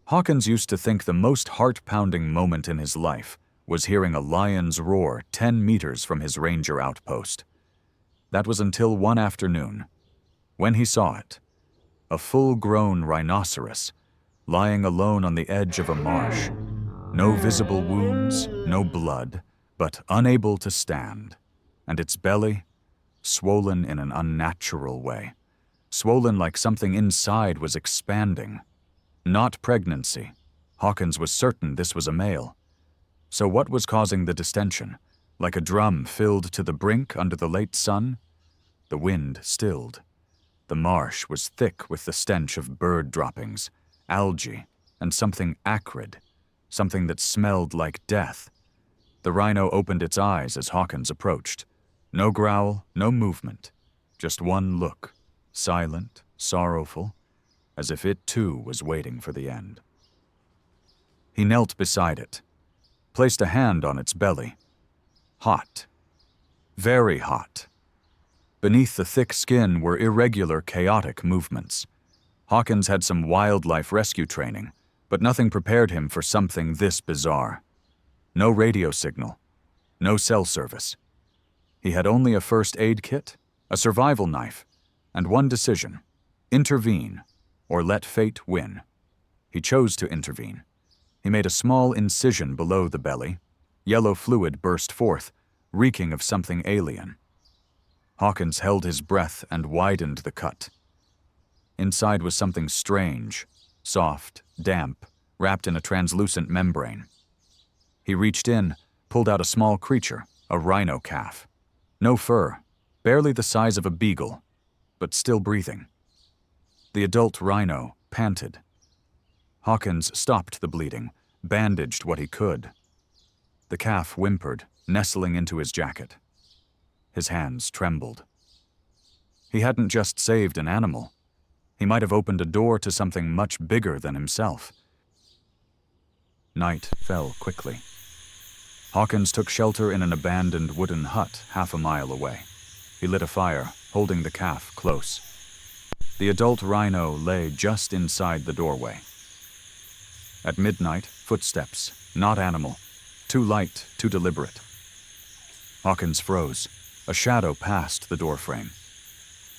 Hawkins used to think the most heart-pounding moment in his life was hearing a lion's roar 10 meters from his ranger outpost. That was until one afternoon, when he saw it, a full-grown rhinoceros, lying alone on the edge of a marsh. No visible wounds, no blood, but unable to stand, and its belly swollen in an unnatural way, swollen like something inside was expanding. Not pregnancy. Hawkins was certain this was a male. So what was causing the distension? Like a drum filled to the brink under the late sun? The wind stilled. The marsh was thick with the stench of bird droppings, algae, and something acrid, something that smelled like death. The rhino opened its eyes as Hawkins approached. No growl, no movement, just one look, silent, sorrowful, as if it too was waiting for the end. He knelt beside it, placed a hand on its belly. Hot. Very hot. Beneath the thick skin were irregular, chaotic movements. Hawkins had some wildlife rescue training, but nothing prepared him for something this bizarre. No radio signal, no cell service. He had only a first aid kit, a survival knife, and one decision: intervene or let fate win. He chose to intervene. He made a small incision below the belly. Yellow fluid burst forth, reeking of something alien. Hawkins held his breath and widened the cut. Inside was something strange, soft, damp, wrapped in a translucent membrane. He reached in, pulled out a small creature, a rhino calf. No fur, barely the size of a beagle, but still breathing. The adult rhino panted. Hawkins stopped the bleeding, bandaged what he could. The calf whimpered, nestling into his jacket. His hands trembled. He hadn't just saved an animal. He might have opened a door to something much bigger than himself. Night fell quickly. Hawkins took shelter in an abandoned wooden hut half a mile away. He lit a fire, holding the calf close. The adult rhino lay just inside the doorway. At midnight, footsteps, not animal, too light, too deliberate. Hawkins froze. A shadow passed the doorframe,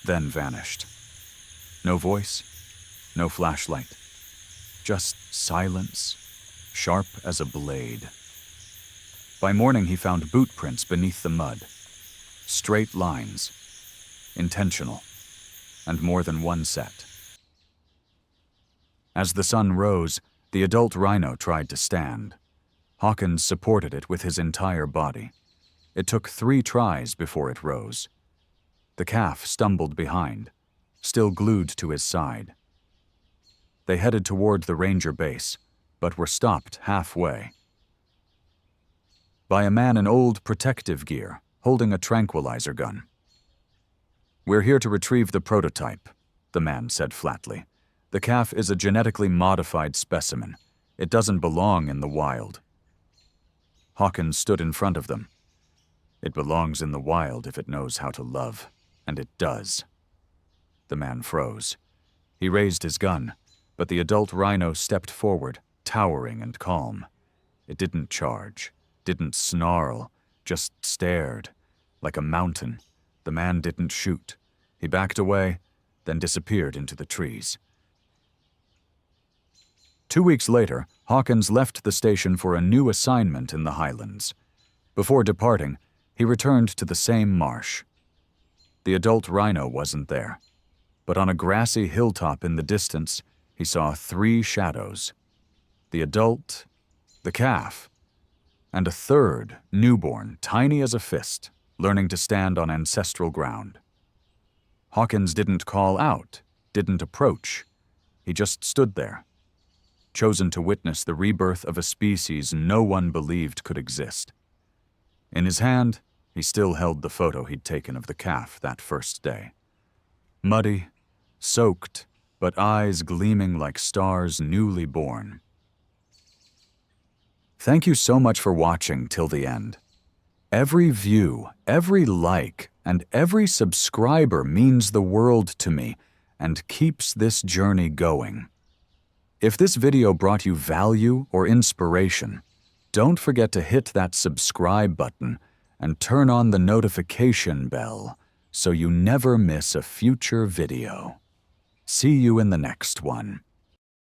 then vanished. No voice, no flashlight, just silence, sharp as a blade. By morning, he found boot prints beneath the mud, straight lines, intentional, and more than one set. As the sun rose, the adult rhino tried to stand. Hawkins supported it with his entire body. It took 3 tries before it rose. The calf stumbled behind, still glued to his side. They headed toward the ranger base, but were stopped halfway by a man in old protective gear, holding a tranquilizer gun. "We're here to retrieve the prototype," the man said flatly. "The calf is a genetically modified specimen. It doesn't belong in the wild." Hawkins stood in front of them. "It belongs in the wild if it knows how to love, and it does." The man froze. He raised his gun, but the adult rhino stepped forward, towering and calm. It didn't charge, didn't snarl, just stared. Like a mountain, the man didn't shoot. He backed away, then disappeared into the trees. 2 weeks later, Hawkins left the station for a new assignment in the highlands. Before departing, he returned to the same marsh. The adult rhino wasn't there, but on a grassy hilltop in the distance, he saw 3 shadows: the adult, the calf, and a third, newborn, tiny as a fist, learning to stand on ancestral ground. Hawkins didn't call out, didn't approach. He just stood there, chosen to witness the rebirth of a species no one believed could exist. In his hand, he still held the photo he'd taken of the calf that first day. Muddy, soaked, but eyes gleaming like stars newly born. Thank you so much for watching till the end. Every view, every like, and every subscriber means the world to me and keeps this journey going. If this video brought you value or inspiration, don't forget to hit that subscribe button and turn on the notification bell so you never miss a future video. See you in the next one.